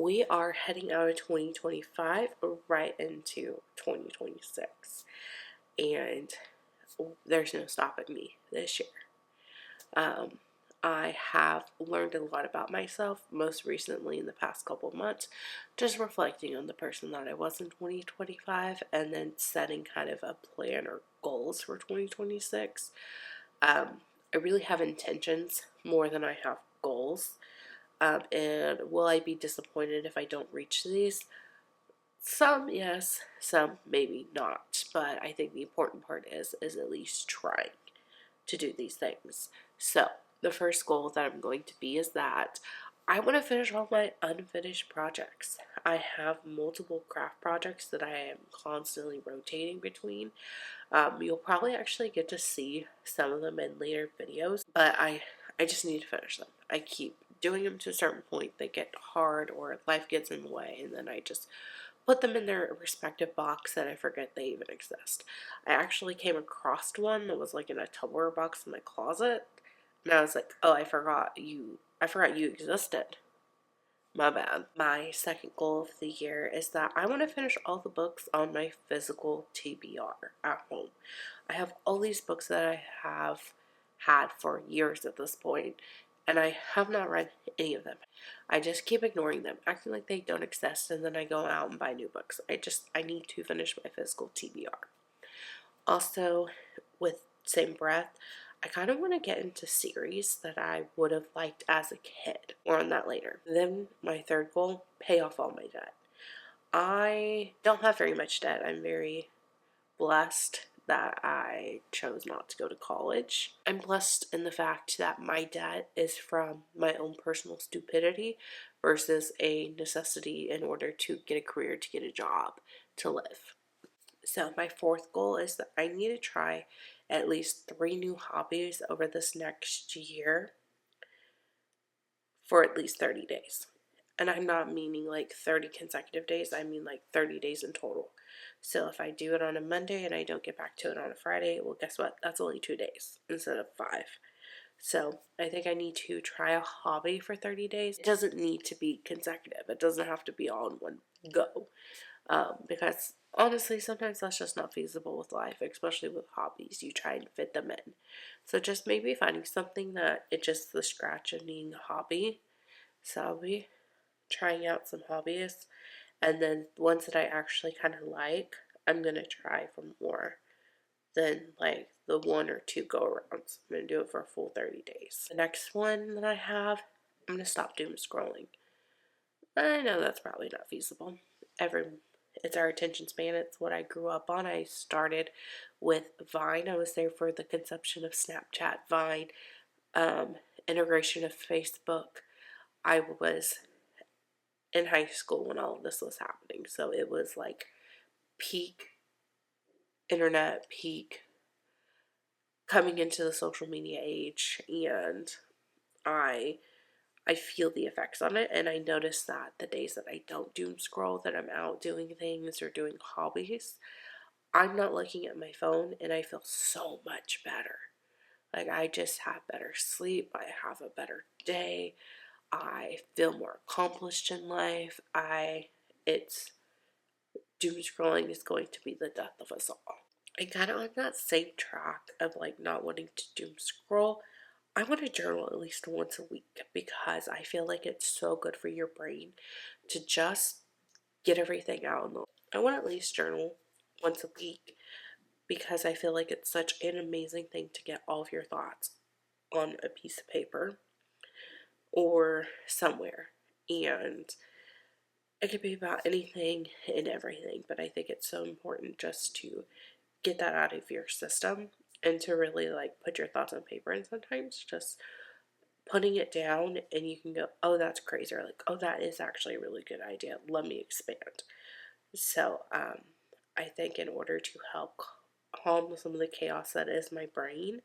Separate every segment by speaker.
Speaker 1: we are heading out of 2025 right into 2026, and there's no stopping me this year. Um, I have learned a lot about myself, most recently in the past couple of months, just reflecting on the person that I was in 2025 and then setting kind of a plan or goals for 2026. I really have intentions more than I have goals. And will I be disappointed if I don't reach these? Some, yes, some maybe not. But I think the important part is at least trying to do these things. So the first goal that I'm going to be is that I want to finish all my unfinished projects. I have multiple craft projects that I am constantly rotating between. You'll probably actually get to see some of them in later videos, but I just need to finish them. I keep doing them to a certain point, they get hard or life gets in the way, and then I just put them in their respective box and I forget they even exist. I actually came across one that was like in a Tupperware box in my closet, and I was like, oh, I forgot you existed. My bad. My second goal of the year is that I want to finish all the books on my physical TBR at home. I have all these books that I have had for years at this point, and I have not read any of them. I just keep ignoring them, acting like they don't exist, and then I go out and buy new books. I need to finish my physical TBR. Also, with same breath, I kind of want to get into series that I would have liked as a kid. More on that later. Then my third goal, pay off all my debt. I don't have very much debt. I'm very blessed that I chose not to go to college. I'm blessed in the fact that my debt is from my own personal stupidity versus a necessity in order to get a career, to get a job, to live. So my fourth goal is that I need to try at least 3 new hobbies over this next year for at least 30 days. And I'm not meaning like 30 consecutive days, I mean like 30 days in total. So if I do it on a Monday and I don't get back to it on a Friday, well, guess what? That's only 2 days instead of 5. So I think I need to try a hobby for 30 days. It doesn't need to be consecutive, it doesn't have to be all in one go. Because honestly, sometimes that's just not feasible with life, especially with hobbies. You try and fit them in. So just maybe finding something that it's just the scratch of being a hobby. So I'll be trying out some hobbies, and then ones that I actually kind of like, I'm gonna try for more than like the 1 or 2 go arounds. I'm gonna do it for a full 30 days. The next one that I have, I'm gonna stop doom scrolling. I know that's probably not feasible. It's our attention span. It's what I grew up on. I started with Vine. I was there for the conception of Snapchat, Vine, integration of Facebook. I was in high school when all of this was happening, so it was like peak internet, peak coming into the social media age, and I I feel the effects on it, and I notice that the days that I don't doom scroll, that I'm out doing things or doing hobbies, I'm not looking at my phone, and I feel so much better. Like, I just have better sleep, I have a better day, I feel more accomplished in life. It's, doom scrolling is going to be the death of us all. And kind of on that same track of like not wanting to doom scroll, I want to journal at least once a week because I feel like it's so good for your brain to just get everything out. I want to at least journal once a week because I feel like it's such an amazing thing to get all of your thoughts on a piece of paper or somewhere. And it could be about anything and everything, but I think it's so important just to get that out of your system and to really like put your thoughts on paper. And sometimes just putting it down and you can go, oh, that's crazy, or like, oh, that is actually a really good idea, let me expand. So I think in order to help calm some of the chaos that is my brain,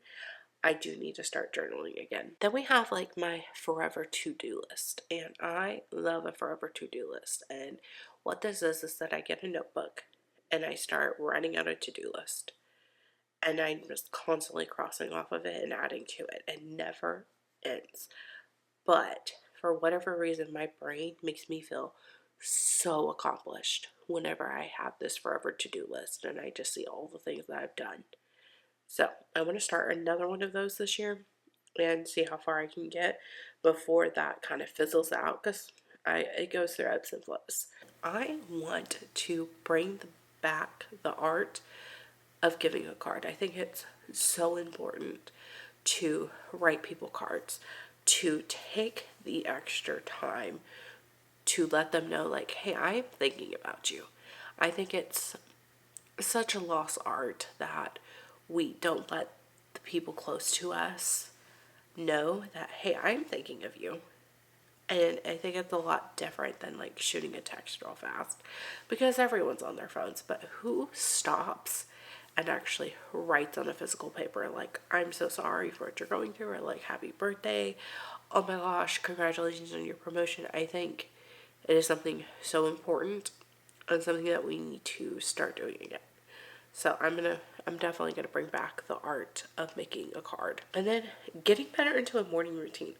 Speaker 1: I do need to start journaling again. Then we have like my forever to-do list, and I love a forever to-do list. And what this is that I get a notebook and I start writing out a to-do list, and I'm just constantly crossing off of it and adding to it. It never ends. But for whatever reason, my brain makes me feel so accomplished whenever I have this forever to-do list and I just see all the things that I've done. So I want to start another one of those this year and see how far I can get before that kind of fizzles out, because it goes through ebbs and flows. I want to bring back the art of giving a card. I think it's so important to write people cards, to take the extra time to let them know, like, hey, I'm thinking about you. I think it's such a lost art that we don't let the people close to us know that, hey, I'm thinking of you. And I think it's a lot different than like shooting a text real fast, because everyone's on their phones. But who stops and actually writes on a physical paper, like, I'm so sorry for what you're going through, or like, happy birthday, oh my gosh, congratulations on your promotion. I think it is something so important and something that we need to start doing again. So I'm definitely gonna bring back the art of making a card. And then getting better into a morning routine.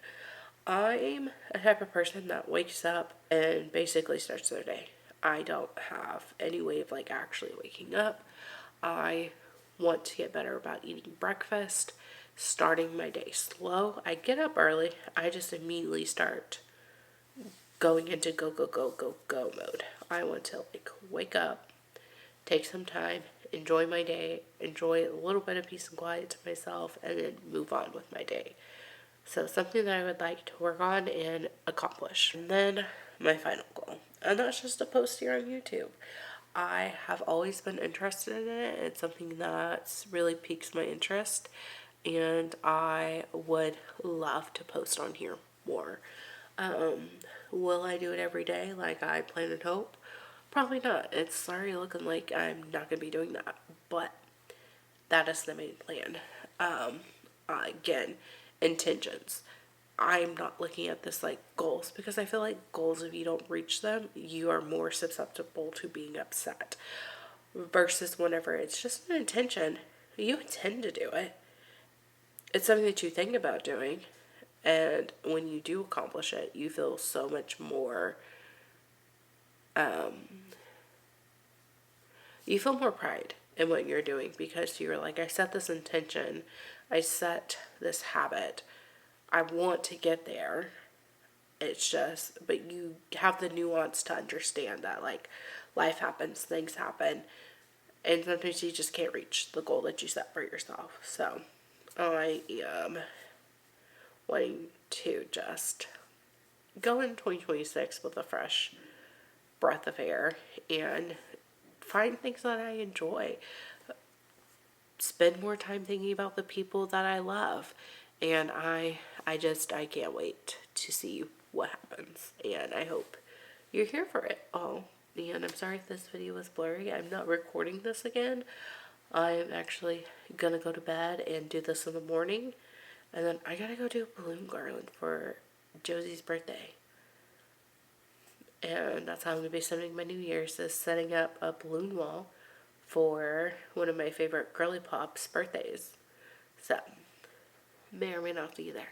Speaker 1: I'm a type of person that wakes up and basically starts their day. I don't have any way of like actually waking up. I want to get better about eating breakfast, starting my day slow. I get up early. I just immediately start going into go, go, go, go, go mode. I want to like wake up, take some time, enjoy my day, enjoy a little bit of peace and quiet to myself, and then move on with my day. So something that I would like to work on and accomplish. And then my final goal. And that's just a post here on YouTube. I have always been interested in it. It's something that really piques my interest. And I would love to post on here more. Will I do it every day like I plan and hope? Probably not. It's already looking like I'm not going to be doing that. But that is the main plan. Again, intentions. I'm not looking at this like goals, because I feel like goals, if you don't reach them, you are more susceptible to being upset. Versus whenever it's just an intention, you intend to do it. It's something that you think about doing. And when you do accomplish it, you feel so much more, you feel more pride in what you're doing, because you're like, I set this intention, I set this habit, I want to get there. It's just, but you have the nuance to understand that, like, life happens, things happen, and sometimes you just can't reach the goal that you set for yourself. So, I am wanting to just go in 2026 with a fresh breath of air and find things that I enjoy. Spend more time thinking about the people that I love. And I can't wait to see what happens. And I hope you're here for it all. And I'm sorry if this video was blurry. I'm not recording this again. I'm actually gonna go to bed and do this in the morning. And then I gotta go do a balloon garland for Josie's birthday. And that's how I'm gonna be spending my New Year's, is setting up a balloon wall for one of my favorite girly pop's birthdays. So, may or may not be there.